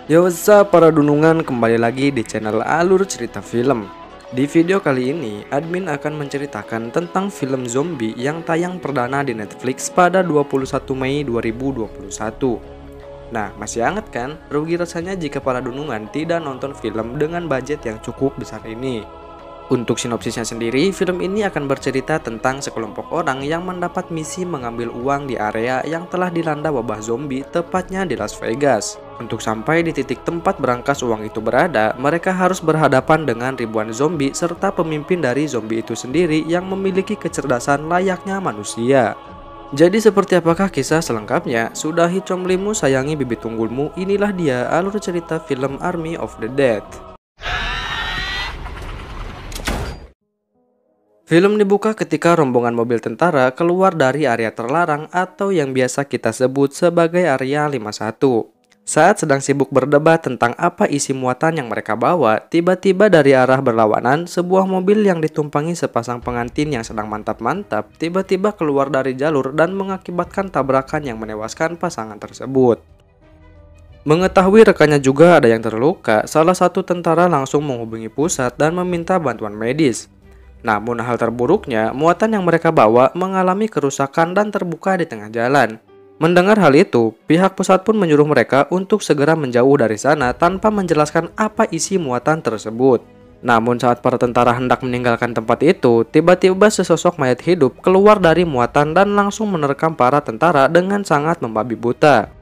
Yo, what's up para dunungan, kembali lagi di channel Alur Cerita Film. Di video kali ini, admin akan menceritakan tentang film zombie yang tayang perdana di Netflix pada 21 Mei 2021. Nah, masih hangat kan? Rugi rasanya jika para dunungan tidak nonton film dengan budget yang cukup besar ini. Untuk sinopsisnya sendiri, film ini akan bercerita tentang sekelompok orang yang mendapat misi mengambil uang di area yang telah dilanda wabah zombie, tepatnya di Las Vegas. Untuk sampai di titik tempat berangkas uang itu berada, mereka harus berhadapan dengan ribuan zombie serta pemimpin dari zombie itu sendiri yang memiliki kecerdasan layaknya manusia. Jadi seperti apakah kisah selengkapnya? Sudahi comlimu, sayangi bibit tunggulmu, inilah dia alur cerita film Army of the Dead. Film dibuka ketika rombongan mobil tentara keluar dari area terlarang atau yang biasa kita sebut sebagai area 51. Saat sedang sibuk berdebat tentang apa isi muatan yang mereka bawa, tiba-tiba dari arah berlawanan, sebuah mobil yang ditumpangi sepasang pengantin yang sedang mantap-mantap tiba-tiba keluar dari jalur dan mengakibatkan tabrakan yang menewaskan pasangan tersebut. Mengetahui rekannya juga ada yang terluka, salah satu tentara langsung menghubungi pusat dan meminta bantuan medis. Namun hal terburuknya, muatan yang mereka bawa mengalami kerusakan dan terbuka di tengah jalan. Mendengar hal itu, pihak pusat pun menyuruh mereka untuk segera menjauh dari sana tanpa menjelaskan apa isi muatan tersebut. Namun saat para tentara hendak meninggalkan tempat itu, tiba-tiba sesosok mayat hidup keluar dari muatan dan langsung menerkam para tentara dengan sangat membabi buta.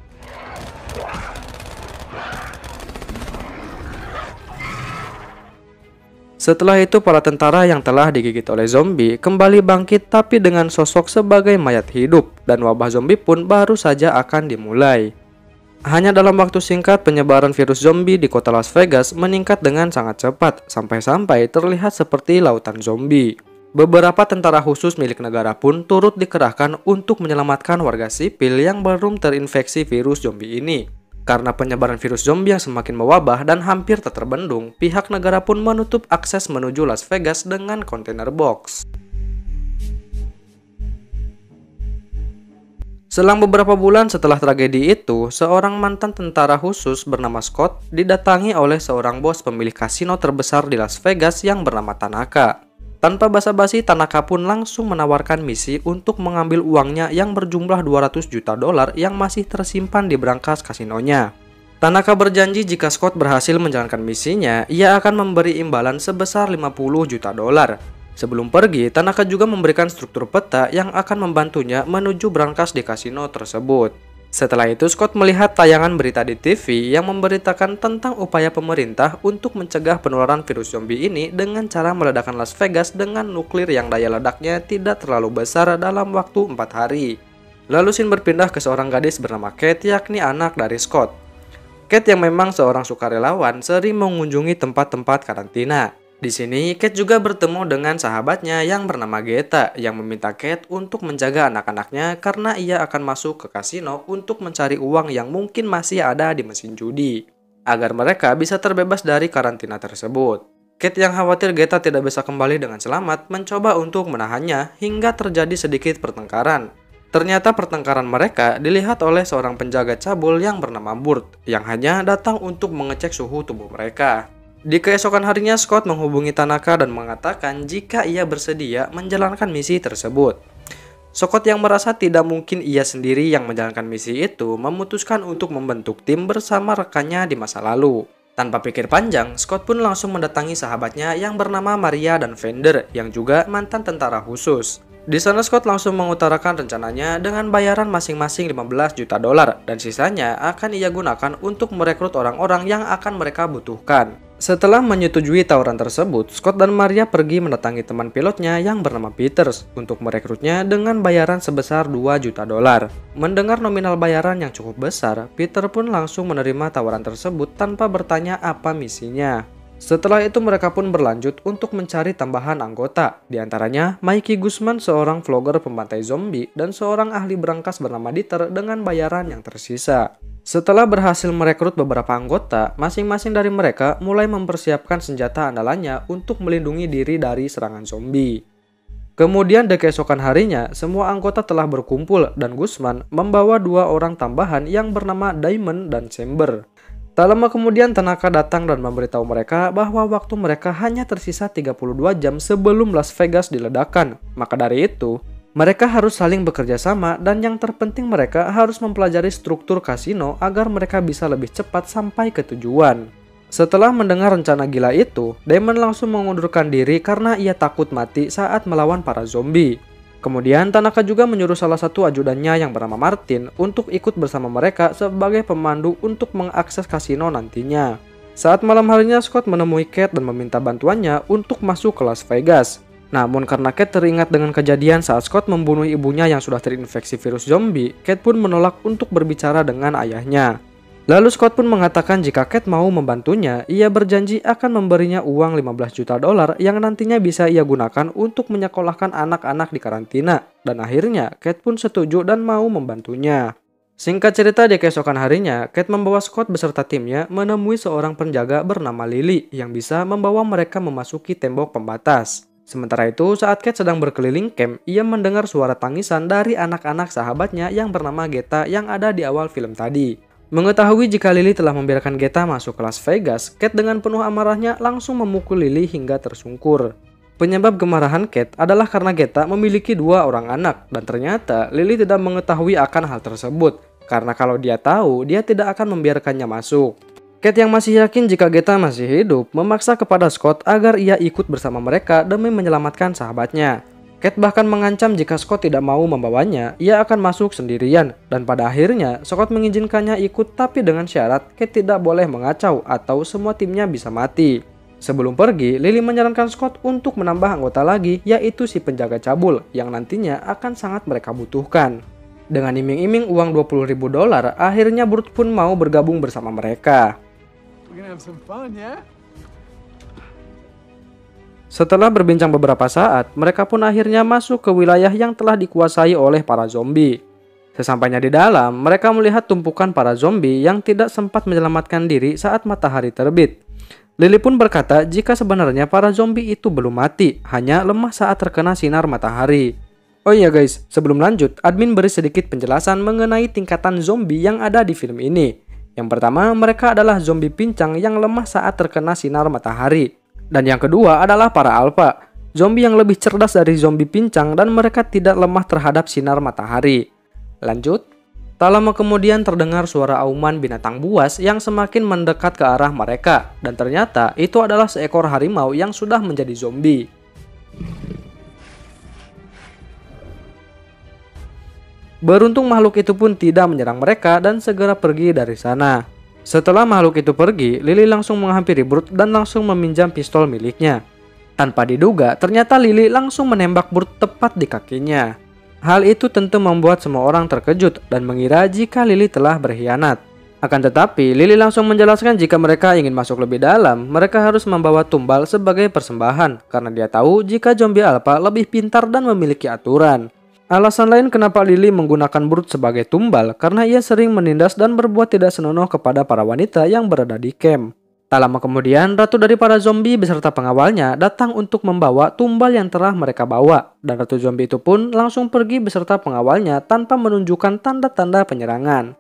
Setelah itu para tentara yang telah digigit oleh zombie kembali bangkit tapi dengan sosok sebagai mayat hidup dan wabah zombie pun baru saja akan dimulai. Hanya dalam waktu singkat penyebaran virus zombie di kota Las Vegas meningkat dengan sangat cepat sampai-sampai terlihat seperti lautan zombie. Beberapa tentara khusus milik negara pun turut dikerahkan untuk menyelamatkan warga sipil yang belum terinfeksi virus zombie ini. Karena penyebaran virus zombie yang semakin mewabah dan hampir tak terbendung, pihak negara pun menutup akses menuju Las Vegas dengan kontainer box. Selang beberapa bulan setelah tragedi itu, seorang mantan tentara khusus bernama Scott didatangi oleh seorang bos pemilik kasino terbesar di Las Vegas yang bernama Tanaka. Tanpa basa-basi, Tanaka pun langsung menawarkan misi untuk mengambil uangnya yang berjumlah 200 juta dolar yang masih tersimpan di brankas kasinonya. Tanaka berjanji jika Scott berhasil menjalankan misinya, ia akan memberi imbalan sebesar 50 juta dolar. Sebelum pergi, Tanaka juga memberikan struktur peta yang akan membantunya menuju brankas di kasino tersebut. Setelah itu, Scott melihat tayangan berita di TV yang memberitakan tentang upaya pemerintah untuk mencegah penularan virus zombie ini dengan cara meledakkan Las Vegas dengan nuklir yang daya ledaknya tidak terlalu besar dalam waktu 4 hari. Lalu scene berpindah ke seorang gadis bernama Kate, yakni anak dari Scott. Kate yang memang seorang sukarelawan sering mengunjungi tempat-tempat karantina. Di sini, Kate juga bertemu dengan sahabatnya yang bernama Geta yang meminta Kate untuk menjaga anak-anaknya karena ia akan masuk ke kasino untuk mencari uang yang mungkin masih ada di mesin judi, agar mereka bisa terbebas dari karantina tersebut. Kate yang khawatir Geta tidak bisa kembali dengan selamat mencoba untuk menahannya hingga terjadi sedikit pertengkaran. Ternyata pertengkaran mereka dilihat oleh seorang penjaga cabul yang bernama Burt yang hanya datang untuk mengecek suhu tubuh mereka. Di keesokan harinya, Scott menghubungi Tanaka dan mengatakan jika ia bersedia menjalankan misi tersebut. Scott yang merasa tidak mungkin ia sendiri yang menjalankan misi itu memutuskan untuk membentuk tim bersama rekannya di masa lalu. Tanpa pikir panjang, Scott pun langsung mendatangi sahabatnya yang bernama Maria dan Fender yang juga mantan tentara khusus. Di sana Scott langsung mengutarakan rencananya dengan bayaran masing-masing 15 juta dolar dan sisanya akan ia gunakan untuk merekrut orang-orang yang akan mereka butuhkan. Setelah menyetujui tawaran tersebut, Scott dan Maria pergi mendatangi teman pilotnya yang bernama Peters untuk merekrutnya dengan bayaran sebesar 2 juta dolar. Mendengar nominal bayaran yang cukup besar, Peter pun langsung menerima tawaran tersebut tanpa bertanya apa misinya. Setelah itu mereka pun berlanjut untuk mencari tambahan anggota, di antaranya Mikey Guzman, seorang vlogger pembantai zombie, dan seorang ahli berangkas bernama Dieter dengan bayaran yang tersisa. Setelah berhasil merekrut beberapa anggota, masing-masing dari mereka mulai mempersiapkan senjata andalannya untuk melindungi diri dari serangan zombie. Kemudian di keesokan harinya, semua anggota telah berkumpul dan Guzman membawa 2 orang tambahan yang bernama Diamond dan Chamber. Tak lama kemudian Tanaka datang dan memberitahu mereka bahwa waktu mereka hanya tersisa 32 jam sebelum Las Vegas diledakkan. Maka dari itu, mereka harus saling bekerja sama dan yang terpenting mereka harus mempelajari struktur kasino agar mereka bisa lebih cepat sampai ke tujuan. Setelah mendengar rencana gila itu, Damon langsung mengundurkan diri karena ia takut mati saat melawan para zombie. Kemudian Tanaka juga menyuruh salah satu ajudannya yang bernama Martin untuk ikut bersama mereka sebagai pemandu untuk mengakses kasino nantinya. Saat malam harinya, Scott menemui Kate dan meminta bantuannya untuk masuk ke Las Vegas. Namun karena Kate teringat dengan kejadian saat Scott membunuh ibunya yang sudah terinfeksi virus zombie, Kate pun menolak untuk berbicara dengan ayahnya. Lalu Scott pun mengatakan jika Kate mau membantunya, ia berjanji akan memberinya uang 15 juta dolar yang nantinya bisa ia gunakan untuk menyekolahkan anak-anak di karantina. Dan akhirnya Kate pun setuju dan mau membantunya. Singkat cerita, di keesokan harinya, Kate membawa Scott beserta timnya menemui seorang penjaga bernama Lily yang bisa membawa mereka memasuki tembok pembatas. Sementara itu, saat Kate sedang berkeliling camp, ia mendengar suara tangisan dari anak-anak sahabatnya yang bernama Geta yang ada di awal film tadi. Mengetahui jika Lily telah membiarkan Geta masuk ke Las Vegas, Kate dengan penuh amarahnya langsung memukul Lily hingga tersungkur. Penyebab kemarahan Kate adalah karena Geta memiliki 2 orang anak, dan ternyata Lily tidak mengetahui akan hal tersebut, karena kalau dia tahu, dia tidak akan membiarkannya masuk. Kate yang masih yakin jika Geta masih hidup, memaksa kepada Scott agar ia ikut bersama mereka demi menyelamatkan sahabatnya. Kate bahkan mengancam jika Scott tidak mau membawanya, ia akan masuk sendirian. Dan pada akhirnya, Scott mengizinkannya ikut tapi dengan syarat Kate tidak boleh mengacau atau semua timnya bisa mati. Sebelum pergi, Lily menyarankan Scott untuk menambah anggota lagi, yaitu si penjaga cabul, yang nantinya akan sangat mereka butuhkan. Dengan iming-iming uang 20.000 dolar, akhirnya Burt pun mau bergabung bersama mereka. Setelah berbincang beberapa saat, mereka pun akhirnya masuk ke wilayah yang telah dikuasai oleh para zombie. Sesampainya di dalam, mereka melihat tumpukan para zombie yang tidak sempat menyelamatkan diri saat matahari terbit. Lily pun berkata jika sebenarnya para zombie itu belum mati, hanya lemah saat terkena sinar matahari. Oh iya guys, sebelum lanjut, admin beri sedikit penjelasan mengenai tingkatan zombie yang ada di film ini. Yang pertama, mereka adalah zombie pincang yang lemah saat terkena sinar matahari. Dan yang kedua adalah para alpha, zombie yang lebih cerdas dari zombie pincang dan mereka tidak lemah terhadap sinar matahari. Lanjut. Tak lama kemudian terdengar suara auman binatang buas yang semakin mendekat ke arah mereka. Dan ternyata itu adalah seekor harimau yang sudah menjadi zombie. Beruntung makhluk itu pun tidak menyerang mereka dan segera pergi dari sana. Setelah makhluk itu pergi, Lily langsung menghampiri Burt dan langsung meminjam pistol miliknya. Tanpa diduga, ternyata Lily langsung menembak Burt tepat di kakinya. Hal itu tentu membuat semua orang terkejut dan mengira jika Lily telah berkhianat. Akan tetapi, Lily langsung menjelaskan jika mereka ingin masuk lebih dalam, mereka harus membawa tumbal sebagai persembahan, karena dia tahu jika zombie alpha lebih pintar dan memiliki aturan. Alasan lain kenapa Lily menggunakan Burt sebagai tumbal karena ia sering menindas dan berbuat tidak senonoh kepada para wanita yang berada di camp. Tak lama kemudian, ratu dari para zombie beserta pengawalnya datang untuk membawa tumbal yang telah mereka bawa. Dan ratu zombie itu pun langsung pergi beserta pengawalnya tanpa menunjukkan tanda-tanda penyerangan.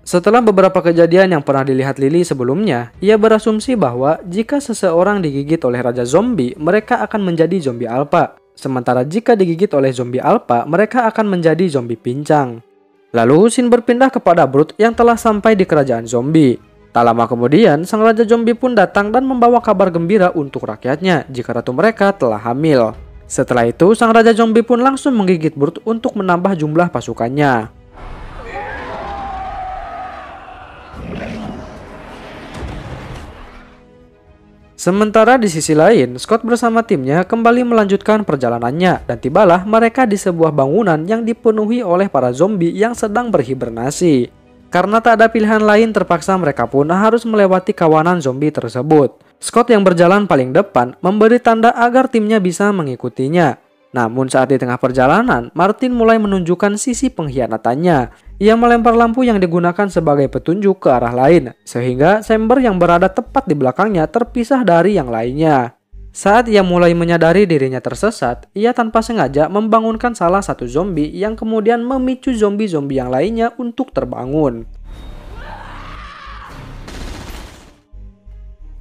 Setelah beberapa kejadian yang pernah dilihat Lily sebelumnya, ia berasumsi bahwa jika seseorang digigit oleh raja zombie, mereka akan menjadi zombie alpha. Sementara jika digigit oleh zombie alpha, mereka akan menjadi zombie pincang. Lalu Sin berpindah kepada Brute yang telah sampai di kerajaan zombie. Tak lama kemudian, sang raja zombie pun datang dan membawa kabar gembira untuk rakyatnya jika ratu mereka telah hamil. Setelah itu, sang raja zombie pun langsung menggigit Brute untuk menambah jumlah pasukannya. Sementara di sisi lain, Scott bersama timnya kembali melanjutkan perjalanannya dan tibalah mereka di sebuah bangunan yang dipenuhi oleh para zombie yang sedang berhibernasi. Karena tak ada pilihan lain, terpaksa mereka pun harus melewati kawanan zombie tersebut. Scott yang berjalan paling depan memberi tanda agar timnya bisa mengikutinya. Namun saat di tengah perjalanan, Martin mulai menunjukkan sisi pengkhianatannya. Ia melempar lampu yang digunakan sebagai petunjuk ke arah lain, sehingga Chamber yang berada tepat di belakangnya terpisah dari yang lainnya. Saat ia mulai menyadari dirinya tersesat, ia tanpa sengaja membangunkan salah satu zombie yang kemudian memicu zombie-zombie yang lainnya untuk terbangun.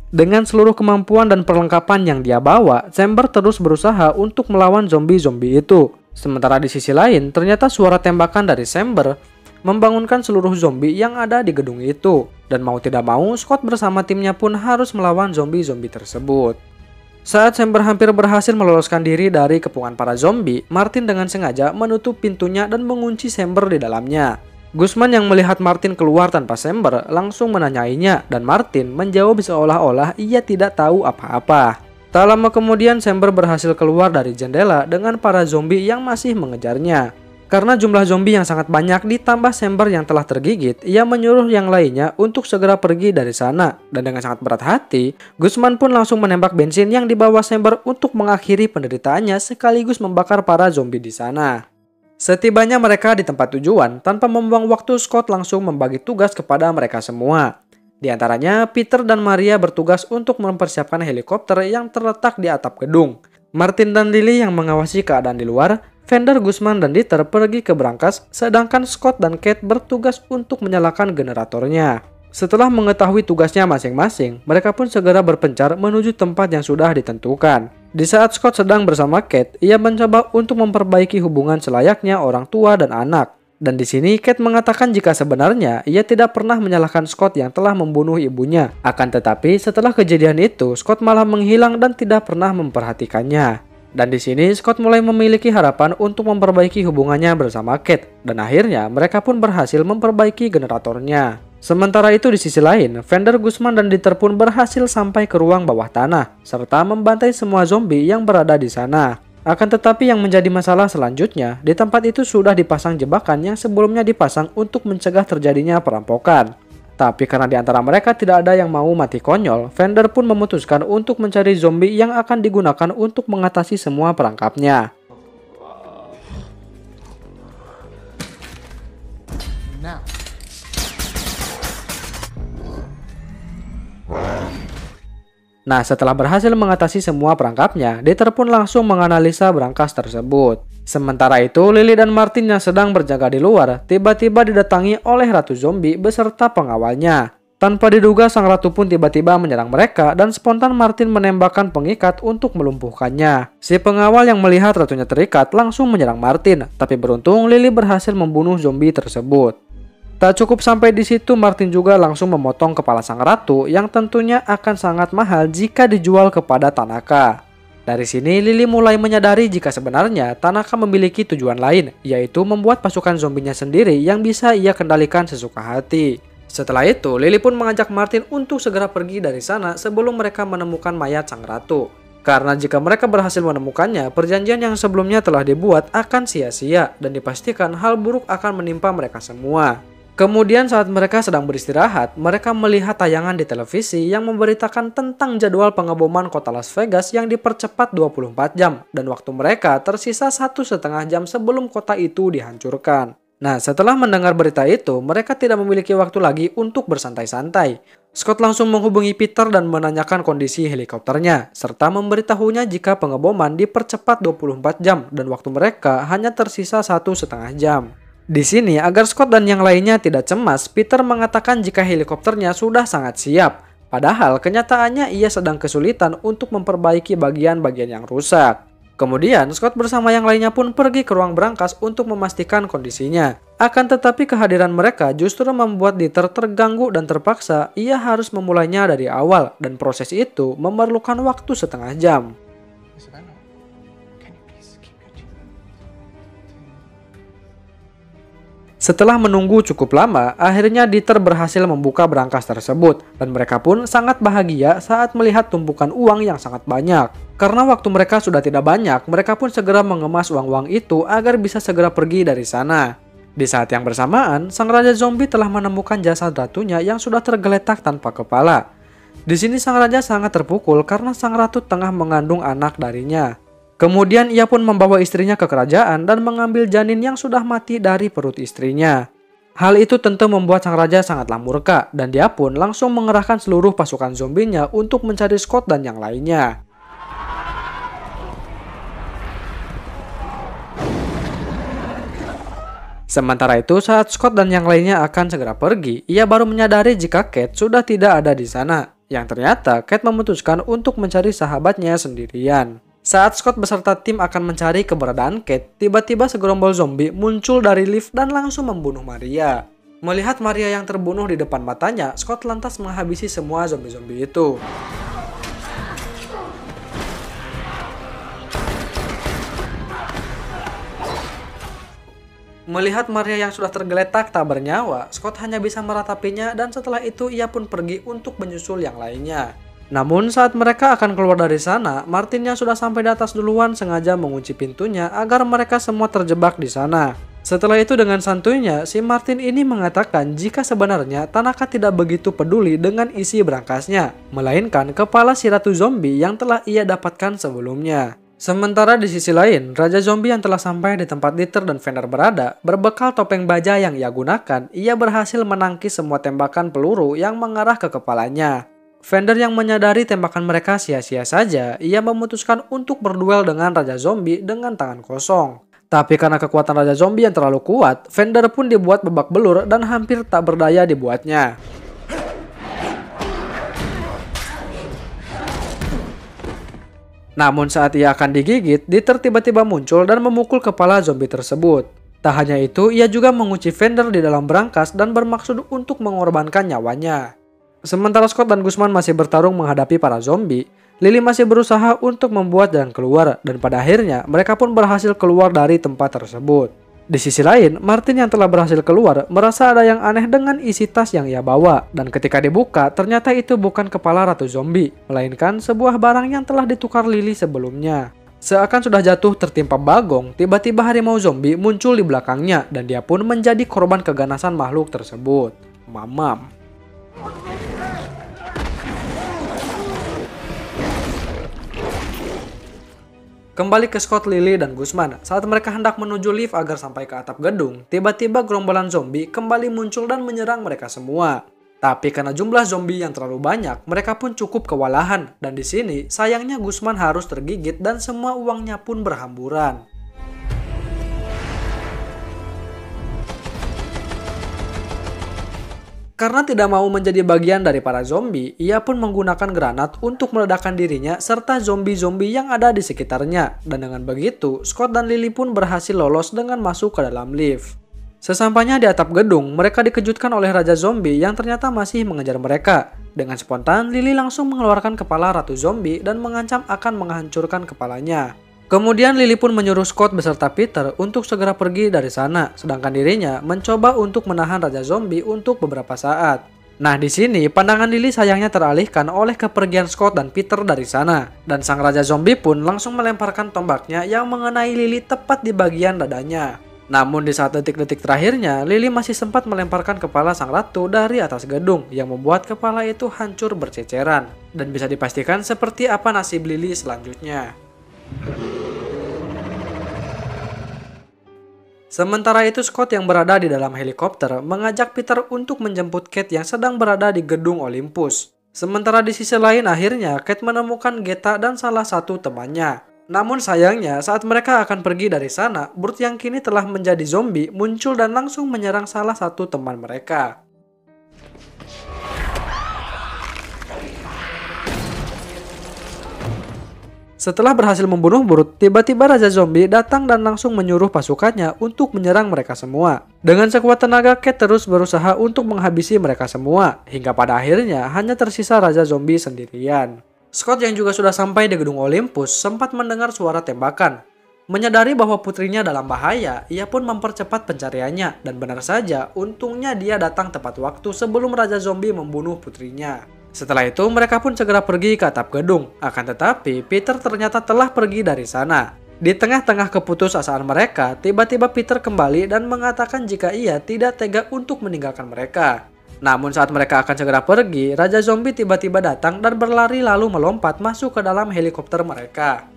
Dengan seluruh kemampuan dan perlengkapan yang dia bawa, Chamber terus berusaha untuk melawan zombie-zombie itu. Sementara di sisi lain, ternyata suara tembakan dari Chamber membangunkan seluruh zombie yang ada di gedung itu. Dan mau tidak mau, Scott bersama timnya pun harus melawan zombie-zombie tersebut. Saat Chamber hampir berhasil meloloskan diri dari kepungan para zombie, Martin dengan sengaja menutup pintunya dan mengunci Chamber di dalamnya. Guzman yang melihat Martin keluar tanpa Chamber langsung menanyainya, dan Martin menjawab seolah-olah ia tidak tahu apa-apa. Tak lama kemudian Chamber berhasil keluar dari jendela dengan para zombie yang masih mengejarnya. Karena jumlah zombie yang sangat banyak ditambah Chamber yang telah tergigit, ia menyuruh yang lainnya untuk segera pergi dari sana. Dan dengan sangat berat hati, Guzman pun langsung menembak bensin yang dibawa Chamber untuk mengakhiri penderitaannya sekaligus membakar para zombie di sana. Setibanya mereka di tempat tujuan, tanpa membuang waktu, Scott langsung membagi tugas kepada mereka semua. Di antaranya, Peter dan Maria bertugas untuk mempersiapkan helikopter yang terletak di atap gedung. Martin dan Lily yang mengawasi keadaan di luar, Fender, Guzman, dan Dieter pergi ke brankas, sedangkan Scott dan Kate bertugas untuk menyalakan generatornya. Setelah mengetahui tugasnya masing-masing, mereka pun segera berpencar menuju tempat yang sudah ditentukan. Di saat Scott sedang bersama Kate, ia mencoba untuk memperbaiki hubungan selayaknya orang tua dan anak. Dan di sini Kate mengatakan jika sebenarnya ia tidak pernah menyalahkan Scott yang telah membunuh ibunya. Akan tetapi setelah kejadian itu, Scott malah menghilang dan tidak pernah memperhatikannya. Dan di sini Scott mulai memiliki harapan untuk memperbaiki hubungannya bersama Kate. Dan akhirnya mereka pun berhasil memperbaiki generatornya. Sementara itu di sisi lain, Fender, Guzman, dan Dieter pun berhasil sampai ke ruang bawah tanah, serta membantai semua zombie yang berada di sana. Akan tetapi yang menjadi masalah selanjutnya, di tempat itu sudah dipasang jebakan yang sebelumnya dipasang untuk mencegah terjadinya perampokan. Tapi karena di antara mereka tidak ada yang mau mati konyol, Fender pun memutuskan untuk mencari zombie yang akan digunakan untuk mengatasi semua perangkapnya. Nah, setelah berhasil mengatasi semua perangkapnya, Dieter pun langsung menganalisa brankas tersebut. Sementara itu, Lily dan Martin yang sedang berjaga di luar, tiba-tiba didatangi oleh Ratu Zombie beserta pengawalnya. Tanpa diduga, sang ratu pun tiba-tiba menyerang mereka dan spontan Martin menembakkan pengikat untuk melumpuhkannya. Si pengawal yang melihat ratunya terikat langsung menyerang Martin, tapi beruntung Lily berhasil membunuh zombie tersebut. Tak cukup sampai di situ, Martin juga langsung memotong kepala sang ratu yang tentunya akan sangat mahal jika dijual kepada Tanaka. Dari sini, Lily mulai menyadari jika sebenarnya Tanaka memiliki tujuan lain, yaitu membuat pasukan zombinya sendiri yang bisa ia kendalikan sesuka hati. Setelah itu, Lily pun mengajak Martin untuk segera pergi dari sana sebelum mereka menemukan mayat sang ratu. Karena jika mereka berhasil menemukannya, perjanjian yang sebelumnya telah dibuat akan sia-sia dan dipastikan hal buruk akan menimpa mereka semua. Kemudian saat mereka sedang beristirahat, mereka melihat tayangan di televisi yang memberitakan tentang jadwal pengeboman kota Las Vegas yang dipercepat 24 jam dan waktu mereka tersisa 1,5 jam sebelum kota itu dihancurkan. Nah, setelah mendengar berita itu, mereka tidak memiliki waktu lagi untuk bersantai-santai. Scott langsung menghubungi Peter dan menanyakan kondisi helikopternya, serta memberitahunya jika pengeboman dipercepat 24 jam dan waktu mereka hanya tersisa 1,5 jam. Di sini, agar Scott dan yang lainnya tidak cemas, Peter mengatakan jika helikopternya sudah sangat siap. Padahal kenyataannya ia sedang kesulitan untuk memperbaiki bagian-bagian yang rusak. Kemudian, Scott bersama yang lainnya pun pergi ke ruang brankas untuk memastikan kondisinya. Akan tetapi kehadiran mereka justru membuat Dieter terganggu dan terpaksa ia harus memulainya dari awal. Dan proses itu memerlukan waktu setengah jam. Setelah menunggu cukup lama, akhirnya Dieter berhasil membuka brankas tersebut dan mereka pun sangat bahagia saat melihat tumpukan uang yang sangat banyak. Karena waktu mereka sudah tidak banyak, mereka pun segera mengemas uang-uang itu agar bisa segera pergi dari sana. Di saat yang bersamaan, sang raja zombie telah menemukan jasad ratunya yang sudah tergeletak tanpa kepala. Di sini sang raja sangat terpukul karena sang ratu tengah mengandung anak darinya. Kemudian ia pun membawa istrinya ke kerajaan dan mengambil janin yang sudah mati dari perut istrinya. Hal itu tentu membuat sang raja sangatlah murka dan dia pun langsung mengerahkan seluruh pasukan zombinya untuk mencari Scott dan yang lainnya. Sementara itu, saat Scott dan yang lainnya akan segera pergi, ia baru menyadari jika Kate sudah tidak ada di sana. Yang ternyata, Kate memutuskan untuk mencari sahabatnya sendirian. Saat Scott beserta tim akan mencari keberadaan Kate, tiba-tiba segerombol zombie muncul dari lift dan langsung membunuh Maria. Melihat Maria yang terbunuh di depan matanya, Scott lantas menghabisi semua zombie-zombie itu. Melihat Maria yang sudah tergeletak tak bernyawa, Scott hanya bisa meratapinya dan setelah itu ia pun pergi untuk menyusul yang lainnya. Namun saat mereka akan keluar dari sana, Martin yang sudah sampai di atas duluan sengaja mengunci pintunya agar mereka semua terjebak di sana. Setelah itu dengan santuinya, si Martin ini mengatakan jika sebenarnya Tanaka tidak begitu peduli dengan isi berangkasnya, melainkan kepala si ratu zombie yang telah ia dapatkan sebelumnya. Sementara di sisi lain, Raja Zombie yang telah sampai di tempat Dieter dan Vander berada, berbekal topeng baja yang ia gunakan, ia berhasil menangkis semua tembakan peluru yang mengarah ke kepalanya. Vander yang menyadari tembakan mereka sia-sia saja, ia memutuskan untuk berduel dengan Raja Zombie dengan tangan kosong. Tapi karena kekuatan Raja Zombie yang terlalu kuat, Vander pun dibuat babak belur dan hampir tak berdaya dibuatnya. Namun saat ia akan digigit, Dieter tiba-tiba muncul dan memukul kepala zombie tersebut. Tak hanya itu, ia juga mengunci Vander di dalam berangkas dan bermaksud untuk mengorbankan nyawanya. Sementara Scott dan Guzman masih bertarung menghadapi para zombie, Lily masih berusaha untuk membuat jalan keluar dan pada akhirnya mereka pun berhasil keluar dari tempat tersebut. Di sisi lain, Martin yang telah berhasil keluar merasa ada yang aneh dengan isi tas yang ia bawa dan ketika dibuka ternyata itu bukan kepala ratu zombie, melainkan sebuah barang yang telah ditukar Lily sebelumnya. Seakan sudah jatuh tertimpa bagong, tiba-tiba harimau zombie muncul di belakangnya dan dia pun menjadi korban keganasan makhluk tersebut. Mamam. Kembali ke Scott, Lily, dan Guzman. Saat mereka hendak menuju lift agar sampai ke atap gedung, tiba-tiba gerombolan zombie kembali muncul dan menyerang mereka semua. Tapi karena jumlah zombie yang terlalu banyak, mereka pun cukup kewalahan. Dan di sini, sayangnya Guzman harus tergigit dan semua uangnya pun berhamburan. Karena tidak mau menjadi bagian dari para zombie, ia pun menggunakan granat untuk meledakkan dirinya serta zombie-zombie yang ada di sekitarnya. Dan dengan begitu, Scott dan Lily pun berhasil lolos dengan masuk ke dalam lift. Sesampainya di atap gedung, mereka dikejutkan oleh Raja Zombie yang ternyata masih mengejar mereka. Dengan spontan, Lily langsung mengeluarkan kepala Ratu Zombie dan mengancam akan menghancurkan kepalanya. Kemudian Lily pun menyuruh Scott beserta Peter untuk segera pergi dari sana, sedangkan dirinya mencoba untuk menahan Raja Zombie untuk beberapa saat. Nah di sini pandangan Lily sayangnya teralihkan oleh kepergian Scott dan Peter dari sana, dan sang Raja Zombie pun langsung melemparkan tombaknya yang mengenai Lily tepat di bagian dadanya. Namun di saat detik-detik terakhirnya, Lily masih sempat melemparkan kepala sang ratu dari atas gedung yang membuat kepala itu hancur berceceran. Dan bisa dipastikan seperti apa nasib Lily selanjutnya. Sementara itu Scott yang berada di dalam helikopter mengajak Peter untuk menjemput Kate yang sedang berada di gedung Olympus. Sementara di sisi lain akhirnya Kate menemukan Geta dan salah satu temannya. Namun sayangnya saat mereka akan pergi dari sana, Burt yang kini telah menjadi zombie muncul dan langsung menyerang salah satu teman mereka. Setelah berhasil membunuh Burt, tiba-tiba Raja Zombie datang dan langsung menyuruh pasukannya untuk menyerang mereka semua. Dengan sekuat tenaga, Kate terus berusaha untuk menghabisi mereka semua, hingga pada akhirnya hanya tersisa Raja Zombie sendirian. Scott yang juga sudah sampai di gedung Olympus sempat mendengar suara tembakan. Menyadari bahwa putrinya dalam bahaya, ia pun mempercepat pencariannya, dan benar saja, untungnya dia datang tepat waktu sebelum Raja Zombie membunuh putrinya. Setelah itu, mereka pun segera pergi ke atap gedung. Akan tetapi, Peter ternyata telah pergi dari sana. Di tengah-tengah keputusasaan mereka, tiba-tiba Peter kembali dan mengatakan jika ia tidak tega untuk meninggalkan mereka. Namun saat mereka akan segera pergi, Raja Zombie tiba-tiba datang dan berlari lalu melompat masuk ke dalam helikopter mereka.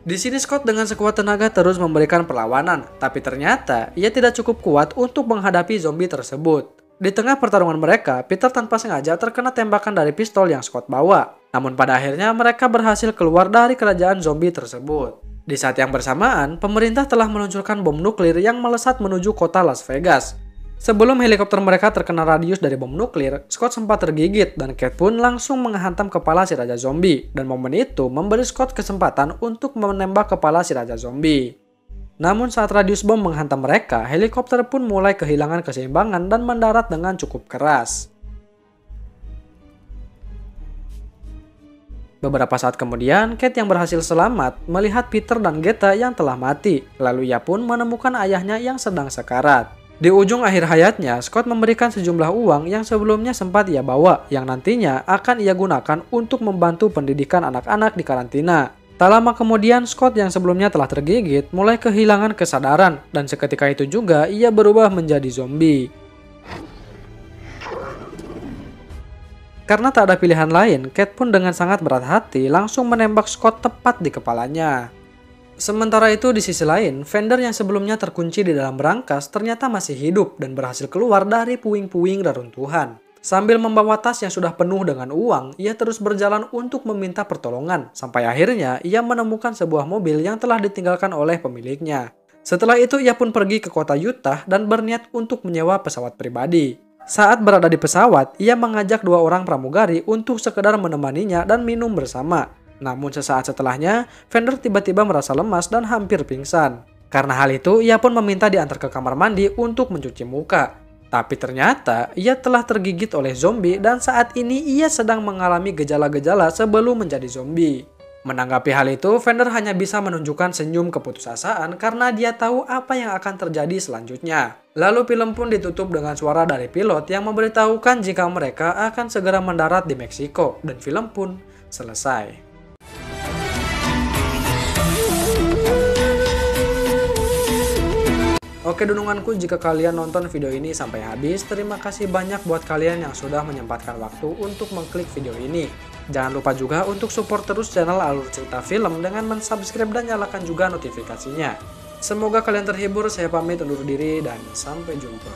Di sini Scott dengan sekuat tenaga terus memberikan perlawanan, tapi ternyata ia tidak cukup kuat untuk menghadapi zombie tersebut. Di tengah pertarungan mereka, Peter tanpa sengaja terkena tembakan dari pistol yang Scott bawa. Namun pada akhirnya mereka berhasil keluar dari kerajaan zombie tersebut. Di saat yang bersamaan, pemerintah telah meluncurkan bom nuklir yang melesat menuju kota Las Vegas. Sebelum helikopter mereka terkena radius dari bom nuklir, Scott sempat tergigit dan Kate pun langsung menghantam kepala si Raja Zombie. Dan momen itu memberi Scott kesempatan untuk menembak kepala si Raja Zombie. Namun saat radius bom menghantam mereka, helikopter pun mulai kehilangan keseimbangan dan mendarat dengan cukup keras. Beberapa saat kemudian, Kate yang berhasil selamat melihat Peter dan Geta yang telah mati. Lalu ia pun menemukan ayahnya yang sedang sekarat. Di ujung akhir hayatnya, Scott memberikan sejumlah uang yang sebelumnya sempat ia bawa, yang nantinya akan ia gunakan untuk membantu pendidikan anak-anak di karantina. Tak lama kemudian, Scott yang sebelumnya telah tergigit mulai kehilangan kesadaran, dan seketika itu juga ia berubah menjadi zombie. Karena tak ada pilihan lain, Kate pun dengan sangat berat hati langsung menembak Scott tepat di kepalanya. Sementara itu di sisi lain, Fender yang sebelumnya terkunci di dalam berangkas ternyata masih hidup dan berhasil keluar dari puing-puing reruntuhan. Sambil membawa tas yang sudah penuh dengan uang, ia terus berjalan untuk meminta pertolongan, sampai akhirnya ia menemukan sebuah mobil yang telah ditinggalkan oleh pemiliknya. Setelah itu ia pun pergi ke kota Utah dan berniat untuk menyewa pesawat pribadi. Saat berada di pesawat, ia mengajak dua orang pramugari untuk sekedar menemaninya dan minum bersama. Namun sesaat setelahnya, Fender tiba-tiba merasa lemas dan hampir pingsan. Karena hal itu, ia pun meminta diantar ke kamar mandi untuk mencuci muka. Tapi ternyata, ia telah tergigit oleh zombie dan saat ini ia sedang mengalami gejala-gejala sebelum menjadi zombie. Menanggapi hal itu, Fender hanya bisa menunjukkan senyum keputusasaan karena dia tahu apa yang akan terjadi selanjutnya. Lalu film pun ditutup dengan suara dari pilot yang memberitahukan jika mereka akan segera mendarat di Meksiko, dan film pun selesai. Oke dununganku, jika kalian nonton video ini sampai habis, terima kasih banyak buat kalian yang sudah menyempatkan waktu untuk mengklik video ini. Jangan lupa juga untuk support terus channel Alur Cerita Film dengan mensubscribe dan nyalakan juga notifikasinya. Semoga kalian terhibur, saya pamit undur diri dan sampai jumpa.